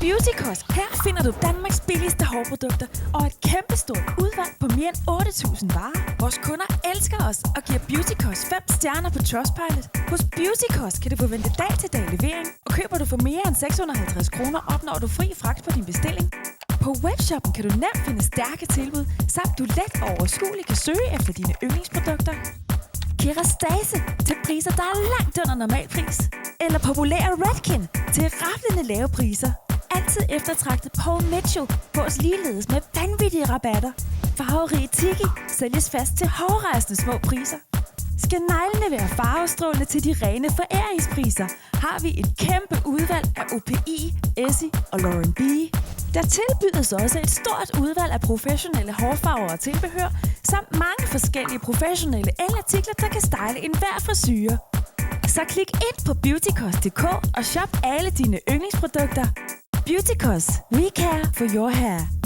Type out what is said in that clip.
Beautycost. Her finder du Danmarks billigste hårprodukter og et kæmpestort udvalg på mere end 8.000 varer. Vores kunder elsker os og giver Beautycost 5 stjerner på Trustpilot. Hos Beautycost kan du forvente dag-til-dag levering, og køber du for mere end 650 kroner, opnår du fri fragt på din bestilling. På webshoppen kan du nemt finde stærke tilbud, samt du let og overskueligt kan søge efter dine yndlingsprodukter. Kerastase til priser, der er langt under normalpris. Eller populære Redken til raflende lave priser. Altid eftertragtet Paul Mitchell fås ligeledes med vanvittige rabatter. Farverige Tiki sælges fast til hårrejsende små priser. Skal neglene være farvestrålende til de rene foræringspriser, har vi et kæmpe udvalg af OPI, Essie og Lauren B. Der tilbydes også et stort udvalg af professionelle hårfarver og tilbehør, samt mange forskellige professionelle elartikler, der kan style enhver frisyre. Så klik ind på beautycost.dk og shop alle dine yndlingsprodukter. Beautycost, we care for your hair.